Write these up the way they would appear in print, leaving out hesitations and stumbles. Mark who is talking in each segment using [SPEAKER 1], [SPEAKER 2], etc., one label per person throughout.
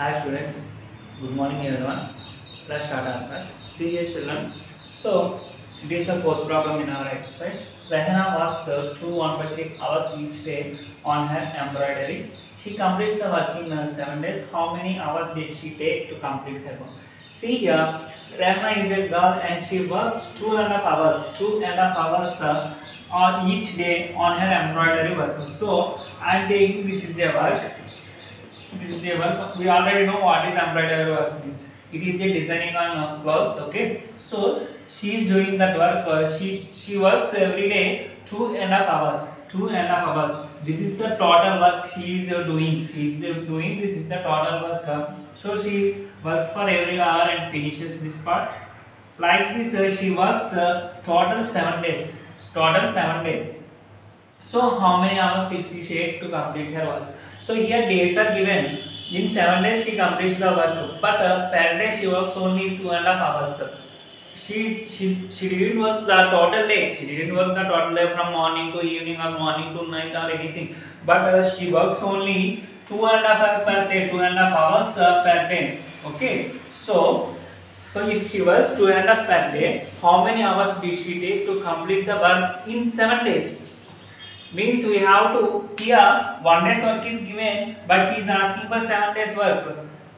[SPEAKER 1] Hi students, good morning everyone. Let's start our class. See here children. So it is the fourth problem in our exercise. Rehana works 2 1/3 hours each day on her embroidery. She completes the work in 7 days. How many hours did she take to complete her work? See here, Rehana is a girl and she works 2.5 hours. 2.5 hours on each day on her embroidery work. So I am taking this is a work. This is a work. We already know what is embroidery work means. It is a designing on clothes. Okay, so she is doing that work. She works every day 2.5 hours. 2.5 hours. This is the total work she is doing. She is doing. This is the total work. So she works for every hour and finishes this part. Like this, she works total 7 days. Total 7 days. So how many hours did she take to complete her work? So here days are given. In 7 days she completes the work, but per day she works only 2.5 hours. She didn't work the total day. She didn't work the total day from morning to evening or morning to night or anything. But she works only 2.5 hours per day. 2.5 hours per day. Okay. So if she works 2.5 per day, how many hours did she take to complete the work in 7 days? Means we have to here 1 day's work is given, but he is asking for 7 days work.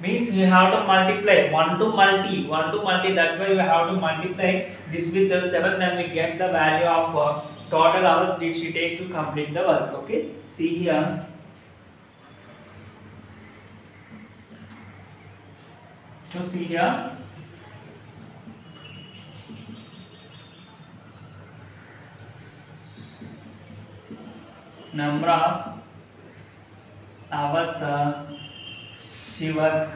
[SPEAKER 1] Means we have to multiply 1 to multi. That's why we have to multiply this with the 7. Then we get the value of total hours did she take to complete the work. Okay, see here. So see here. Number of hours she work.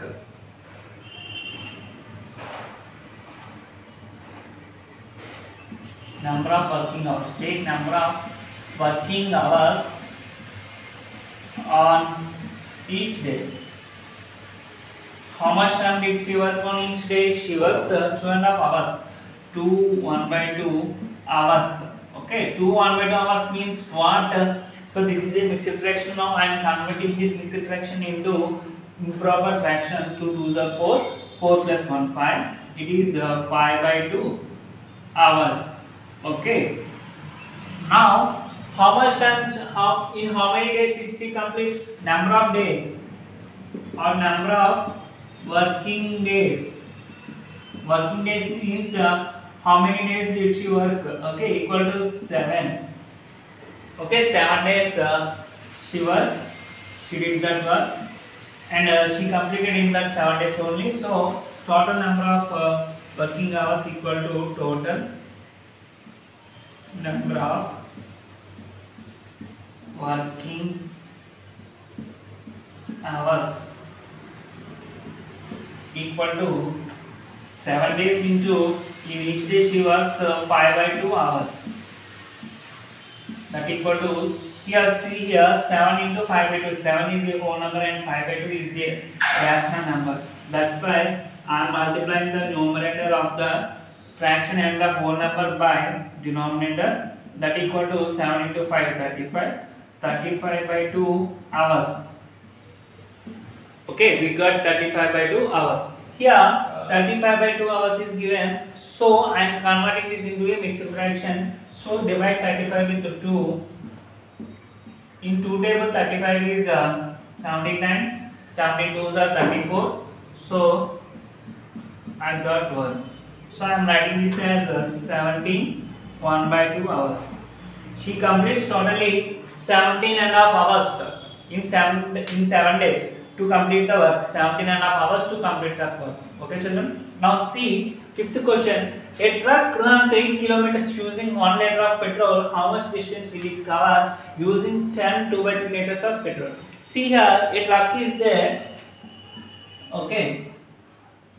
[SPEAKER 1] Number of working hours. Take number of working hours on each day. How much time did she work on each day? She works 2.5 hours. 2 1/2 hours. Okay, 2 1/2 hours means what? So this is a mixed fraction. Now I am converting this mixed fraction into improper fraction. 2 2s are 4. 4 plus 1 5. It is 5/2 hours. Okay. Now how much times? In how many days did she complete? Number of days or number of working days. Working days means how many days did she work? Okay, equal to 7. Okay, 7 days she worked. She did that work, and she completed in that 7 days only. So total number of working hours equal to total number of working hours equal to 7 days into in each day she works 5/2 hours. That equal to here see here 7 into 5/2. 7 is a whole number and 5/2 is a rational number. That's why I am multiplying the numerator of the fraction and the whole number by denominator. That equal to 7 into 5 35. 35/2 hours. Okay, we got 35/2 hours. Here 35/2 hours is given, so I am converting this into a mixed fraction. So divide 35 with 2. In 2 table 35 is 70 times. 72s are 34. So I got 1. So I am writing this as 1/2 hours. She completes totally 17.5 hours in 7 days to complete the work. 17.5 hours to complete the work. Okay, children. Now see fifth question. A truck runs 8 kilometers using 1 liter of petrol. How much distance will it cover using 10 2/3 liters of petrol? See here, a truck is there. Okay,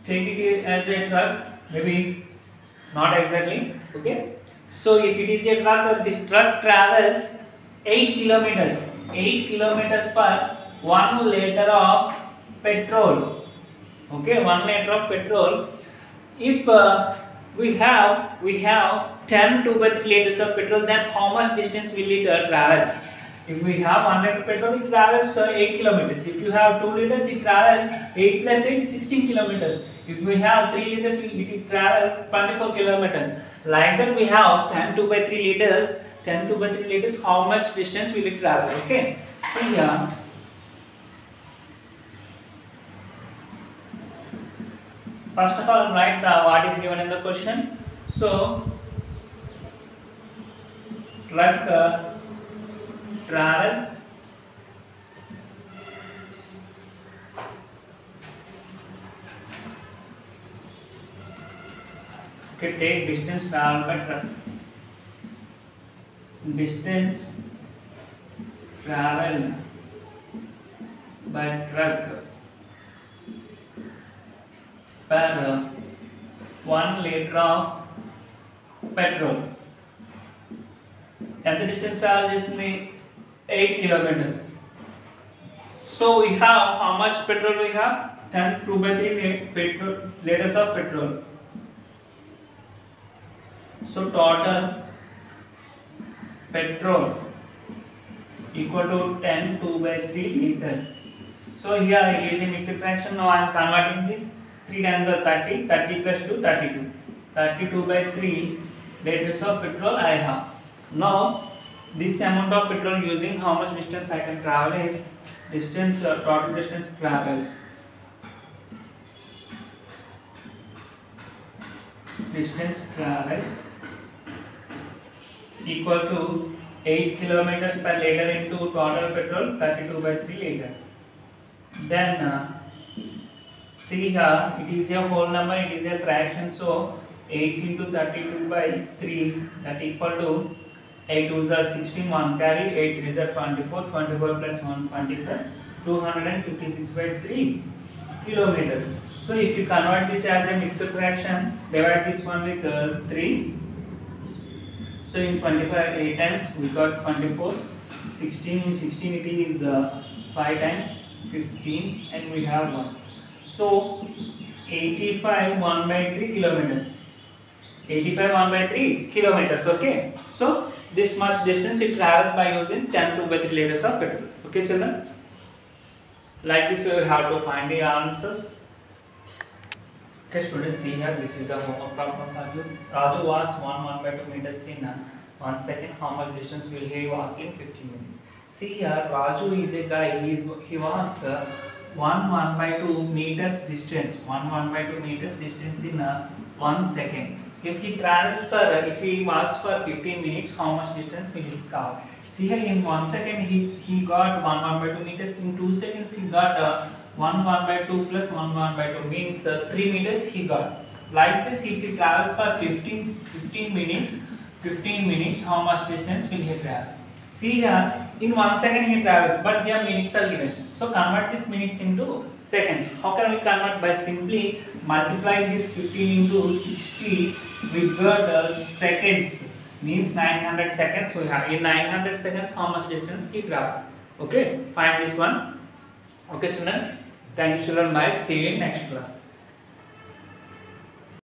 [SPEAKER 1] take it as a truck. Maybe not exactly. Okay. So if it is a truck, this truck travels 8 kilometers. 8 kilometers per 1 liter of petrol. Okay, 1 liter of petrol. If we have 10 2/3 liters of petrol, then how much distance will it travel? If we have 1 liter petrol, it travels 8 kilometers. If you have 2 liters, it travels 8 plus 8, 16 kilometers. If we have 3 liters, it will travel 24 kilometers. Like that, we have 10 2 by 3 liters. 10 2 by 3 liters, how much distance will it travel? Okay. See here. First of all, write what is given in the question. So, truck travels take distance traveled by truck. Distance traveled by truck per 1 liter of petrol. And the distance traveled is 8 kilometers. So we have how much petrol we have? 10 2 by 3 liters of petrol. So total petrol equal to 10 2 by 3 liters. So here it is in mixed fraction. Now I am converting this. 3 times are 30. 30 plus 2, 32. 32 by 3 liters of petrol I have. Now this amount of petrol using how much distance I can travel is distance total distance travel. Distance travel equal to 8 kilometers per liter into total petrol 32 by 3 liters. Then see here, it is a whole number, it is a fraction, so 8 into 32 by 3, that equal to 8 2s are 16, 1 carry, 8 3s are 24, 24 plus 1 25, 256 by 3 kilometers. So if you convert this as a mixed fraction, divide this one with 3. So in 25 8 times we got 24, 16 in 16 it is 5 times 15 and we have 1. So 85 1 by 3 kilometers. 85 1 by 3 kilometers. Okay. So this much distance it travels by using 10 2 by 3 liters of petrol. Okay, children. Like this, we will have to find the answers. Okay, students, see here. This is the homework problem for you. Raju walks 1 by 2 meters in 1 second. How much distance will he walk in 15 minutes? See here, Raju is a guy. He walks 1 by 2 meters distance. 1 by 2 meters distance in 1 second. If he walks for 15 minutes, how much distance will he cover? See here, in 1 second he got 1 by 2 meters. In 2 seconds he got 1 by 2 plus 1 by 2 means 3 meters he got. Like this, if he travels for 15 minutes, how much distance will he travel? See here, in 1 second he travels, but here minutes are given. So convert this minutes into seconds. How can we convert? By simply multiplying this 15 into 60, we got seconds. Means 900 seconds. We have in 900 seconds how much distance he traveled. Okay, find this one. Okay, children. Thank you, children. Bye. See you in next class.